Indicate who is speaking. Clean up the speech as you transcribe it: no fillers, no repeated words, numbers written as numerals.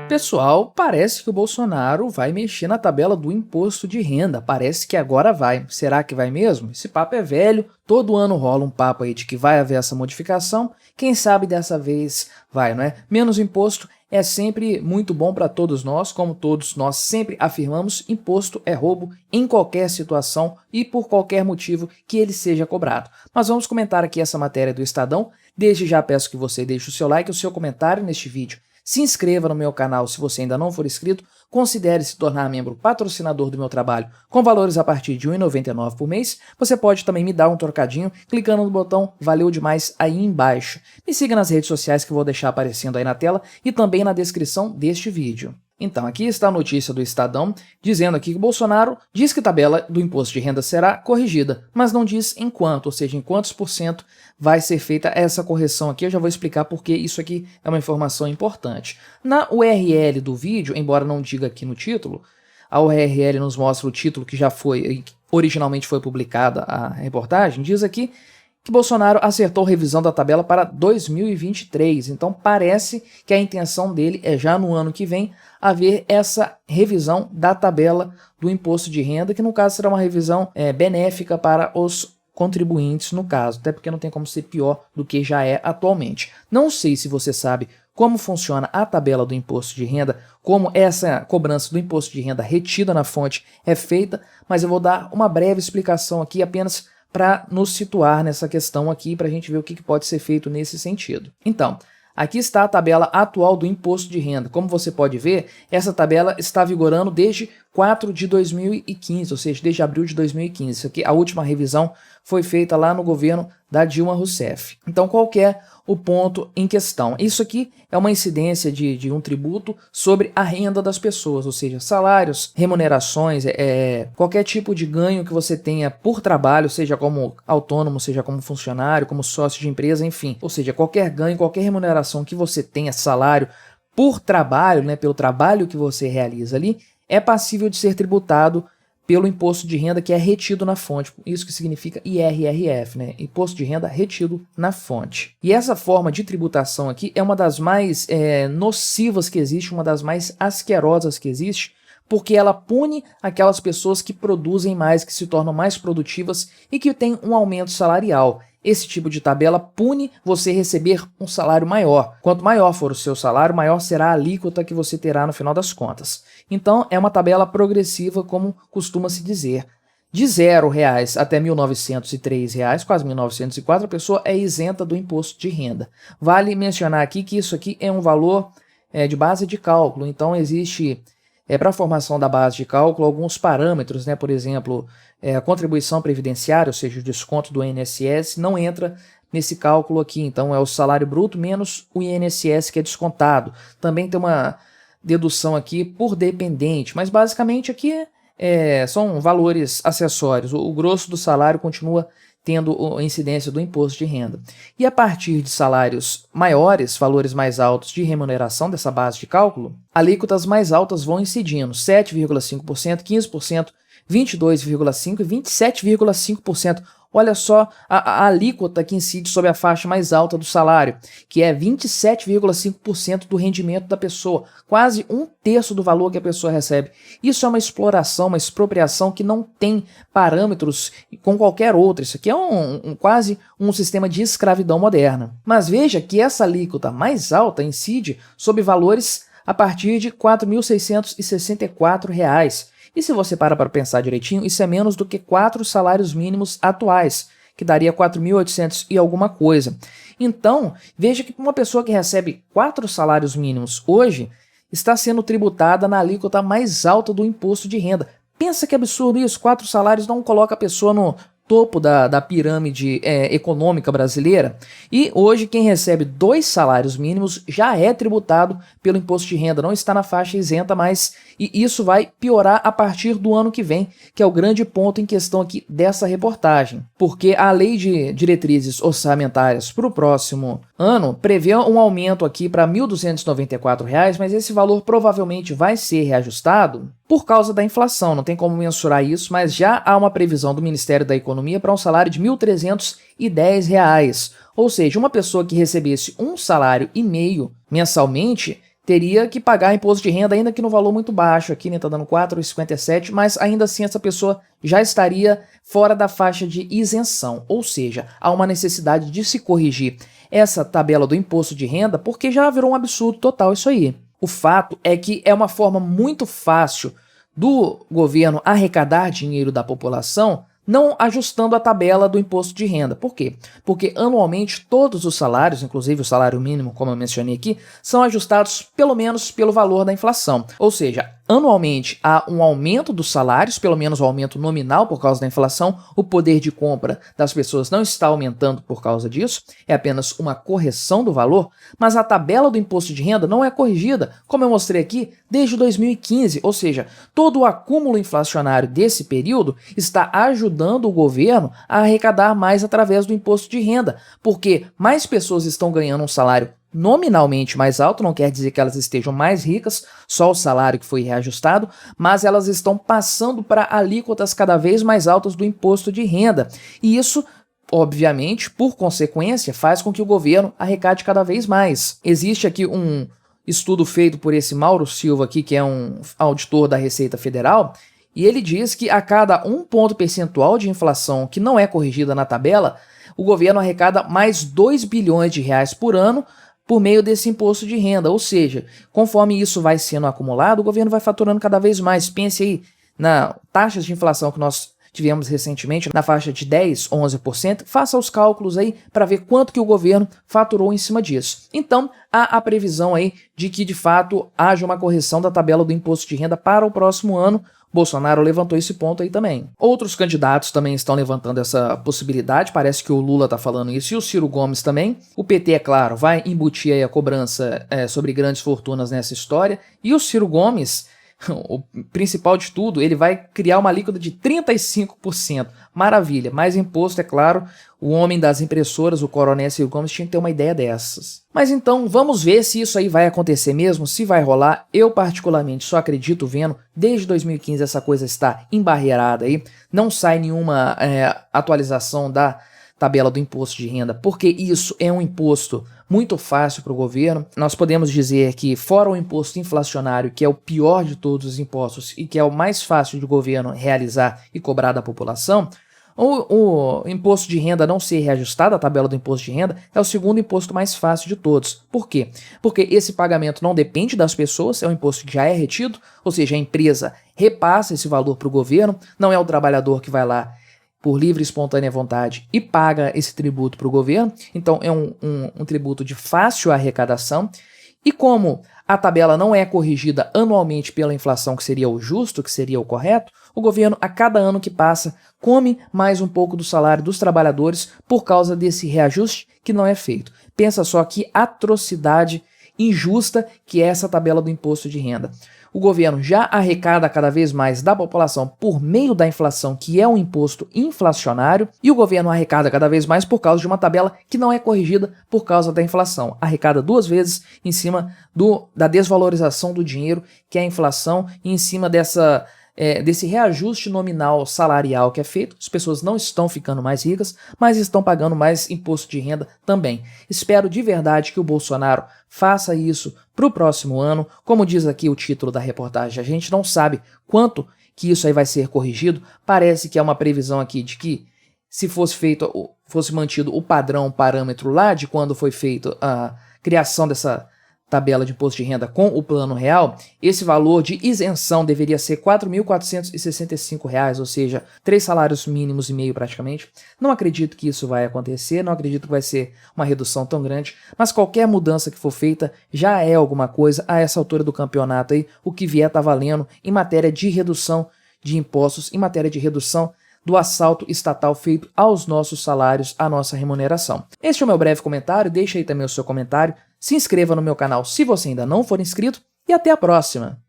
Speaker 1: Pessoal, parece que o Bolsonaro vai mexer na tabela do imposto de renda. Parece que agora vai. Será que vai mesmo? Esse papo é velho, todo ano rola um papo aí de que vai haver essa modificação. Quem sabe dessa vez vai, não é? Menos imposto é sempre muito bom para todos nós, como todos nós sempre afirmamos, imposto é roubo em qualquer situação e por qualquer motivo que ele seja cobrado. Mas vamos comentar aqui essa matéria do Estadão. Desde já peço que você deixe o seu like e o seu comentário neste vídeo. Se inscreva no meu canal se você ainda não for inscrito, considere se tornar membro patrocinador do meu trabalho com valores a partir de R$ 1,99 por mês. Você pode também me dar um trocadinho clicando no botão Valeu Demais aí embaixo. Me siga nas redes sociais que eu vou deixar aparecendo aí na tela e também na descrição deste vídeo. Então, aqui está a notícia do Estadão, dizendo aqui que o Bolsonaro diz que a tabela do imposto de renda será corrigida, mas não diz em quanto, ou seja, em quantos por cento vai ser feita essa correção aqui. Eu já vou explicar porque isso aqui é uma informação importante. Na URL do vídeo, embora não diga aqui no título, a URL nos mostra o título que já foi, originalmente foi publicada a reportagem, diz aqui que Bolsonaro acertou revisão da tabela para 2023, então parece que a intenção dele é já no ano que vem haver essa revisão da tabela do imposto de renda, que no caso será uma revisão benéfica para os contribuintes no caso, até porque não tem como ser pior do que já é atualmente. Não sei se você sabe como funciona a tabela do imposto de renda, como essa cobrança do imposto de renda retida na fonte é feita, mas eu vou dar uma breve explicação aqui apenas para nos situar nessa questão aqui, para a gente ver o que pode ser feito nesse sentido. Então, aqui está a tabela atual do imposto de renda. Como você pode ver, essa tabela está vigorando desde 4 de 2015, ou seja, desde abril de 2015. Isso aqui, a última revisão foi feita lá no governo da Dilma Rousseff. Então, qual que é o ponto em questão? Isso aqui é uma incidência de um tributo sobre a renda das pessoas, ou seja, salários, remunerações, qualquer tipo de ganho que você tenha por trabalho, seja como autônomo, seja como funcionário, como sócio de empresa, enfim. Ou seja, qualquer ganho, qualquer remuneração que você tenha, salário por trabalho, né, pelo trabalho que você realiza ali, é passível de ser tributado pelo imposto de renda que é retido na fonte. Isso que significa IRRF, né? Imposto de renda retido na fonte. E essa forma de tributação aqui é uma das mais nocivas que existe, uma das mais asquerosas que existe, porque ela pune aquelas pessoas que produzem mais, que se tornam mais produtivas e que têm um aumento salarial. Esse tipo de tabela pune você receber um salário maior. Quanto maior for o seu salário, maior será a alíquota que você terá no final das contas. Então, é uma tabela progressiva, como costuma-se dizer. De R$0 até R$ 1.903, quase R$ 1.904, a pessoa é isenta do imposto de renda. Vale mencionar aqui que isso aqui é um valor de base de cálculo, então existe... para a formação da base de cálculo, alguns parâmetros, né? Por exemplo, a contribuição previdenciária, ou seja, o desconto do INSS, não entra nesse cálculo aqui. Então, é o salário bruto menos o INSS que é descontado. Também tem uma dedução aqui por dependente, mas basicamente aqui são valores acessórios. O grosso do salário continua tendo a incidência do imposto de renda. E a partir de salários maiores, valores mais altos de remuneração dessa base de cálculo, alíquotas mais altas vão incidindo, 7,5%, 15%, 22,5% e 27,5%. Olha só a alíquota que incide sobre a faixa mais alta do salário, que é 27,5% do rendimento da pessoa, quase 1/3 do valor que a pessoa recebe. Isso é uma exploração, uma expropriação que não tem parâmetros com qualquer outra. Isso aqui é quase um sistema de escravidão moderna. Mas veja que essa alíquota mais alta incide sobre valores a partir de R$ 4.664. E se você para pensar direitinho, isso é menos do que 4 salários mínimos atuais, que daria 4.800 e alguma coisa. Então, veja que uma pessoa que recebe 4 salários mínimos hoje está sendo tributada na alíquota mais alta do imposto de renda. Pensa que absurdo isso, 4 salários não coloca a pessoa no topo da pirâmide econômica brasileira, e hoje quem recebe 2 salários mínimos já é tributado pelo imposto de renda, não está na faixa isenta mais, e isso vai piorar a partir do ano que vem, que é o grande ponto em questão aqui dessa reportagem, porque a lei de diretrizes orçamentárias para o próximo ano prevê um aumento aqui para R$ 1.294, mas esse valor provavelmente vai ser reajustado por causa da inflação, não tem como mensurar isso, mas já há uma previsão do Ministério da Economia para um salário de R$ 1.310, ou seja, uma pessoa que recebesse um salário e meio mensalmente teria que pagar imposto de renda, ainda que no valor muito baixo, aqui, né, tá dando 4,57, mas ainda assim essa pessoa já estaria fora da faixa de isenção, ou seja, há uma necessidade de se corrigir essa tabela do imposto de renda, porque já virou um absurdo total isso aí. O fato é que é uma forma muito fácil do governo arrecadar dinheiro da população, não ajustando a tabela do imposto de renda. Por quê? Porque anualmente todos os salários, inclusive o salário mínimo, como eu mencionei aqui, são ajustados pelo menos pelo valor da inflação. Ou seja, anualmente há um aumento dos salários, pelo menos o aumento nominal por causa da inflação, o poder de compra das pessoas não está aumentando por causa disso, é apenas uma correção do valor, mas a tabela do imposto de renda não é corrigida, como eu mostrei aqui, desde 2015, ou seja, todo o acúmulo inflacionário desse período está ajudando o governo a arrecadar mais através do imposto de renda, porque mais pessoas estão ganhando um salário nominalmente mais alto, não quer dizer que elas estejam mais ricas, só o salário que foi reajustado, mas elas estão passando para alíquotas cada vez mais altas do imposto de renda. E isso, obviamente, por consequência, faz com que o governo arrecade cada vez mais. Existe aqui um estudo feito por esse Mauro Silva aqui, que é um auditor da Receita Federal, e ele diz que a cada 1 ponto percentual de inflação que não é corrigida na tabela, o governo arrecada mais 2 bilhões de reais por ano por meio desse imposto de renda, ou seja, conforme isso vai sendo acumulado, o governo vai faturando cada vez mais. Pense aí na taxas de inflação que nós tivemos recentemente, na faixa de 10, 11%, faça os cálculos aí para ver quanto que o governo faturou em cima disso. Então, há a previsão aí de que, de fato, haja uma correção da tabela do imposto de renda para o próximo ano. Bolsonaro levantou esse ponto aí também. Outros candidatos também estão levantando essa possibilidade, parece que o Lula está falando isso e o Ciro Gomes também. O PT, é claro, vai embutir aí a cobrança sobre grandes fortunas nessa história, e o Ciro Gomes, o principal de tudo, ele vai criar uma alíquota de 35%. Maravilha, mais imposto, é claro. O homem das impressoras, o coronel Ciro Gomes, tinha que ter uma ideia dessas. Mas então, vamos ver se isso aí vai acontecer mesmo, se vai rolar. Eu, particularmente, só acredito vendo. Desde 2015 essa coisa está embarreirada aí. Não sai nenhuma atualização da tabela do imposto de renda, porque isso é um imposto muito fácil para o governo. Nós podemos dizer que, fora o imposto inflacionário, que é o pior de todos os impostos e que é o mais fácil do governo realizar e cobrar da população, o imposto de renda não ser reajustado, a tabela do imposto de renda, é o segundo imposto mais fácil de todos. Por quê? Porque esse pagamento não depende das pessoas, é um imposto que já é retido, ou seja, a empresa repassa esse valor para o governo, não é o trabalhador que vai lá por livre e espontânea vontade e paga esse tributo para o governo. Então é um tributo de fácil arrecadação. E como a tabela não é corrigida anualmente pela inflação, que seria o justo, que seria o correto, o governo, a cada ano que passa, come mais um pouco do salário dos trabalhadores por causa desse reajuste que não é feito. Pensa só que atrocidade injusta que é essa tabela do imposto de renda. O governo já arrecada cada vez mais da população por meio da inflação, que é um imposto inflacionário, e o governo arrecada cada vez mais por causa de uma tabela que não é corrigida por causa da inflação. Arrecada 2 vezes em cima da desvalorização do dinheiro, que é a inflação, e em cima desse reajuste nominal salarial que é feito. As pessoas não estão ficando mais ricas, mas estão pagando mais imposto de renda também. Espero de verdade que o Bolsonaro faça isso para o próximo ano. Como diz aqui o título da reportagem, a gente não sabe quanto que isso aí vai ser corrigido. Parece que é uma previsão aqui de que, se fosse mantido o parâmetro lá de quando foi feita a criação dessa tabela de imposto de renda com o plano real, esse valor de isenção deveria ser R$ 4.465, ou seja, 3 salários mínimos e meio praticamente. Não acredito que isso vai acontecer, não acredito que vai ser uma redução tão grande, mas qualquer mudança que for feita já é alguma coisa a essa altura do campeonato aí. O que vier tá valendo em matéria de redução de impostos, em matéria de redução do assalto estatal feito aos nossos salários, à nossa remuneração. Este é o meu breve comentário, deixa aí também o seu comentário, se inscreva no meu canal se você ainda não for inscrito e até a próxima!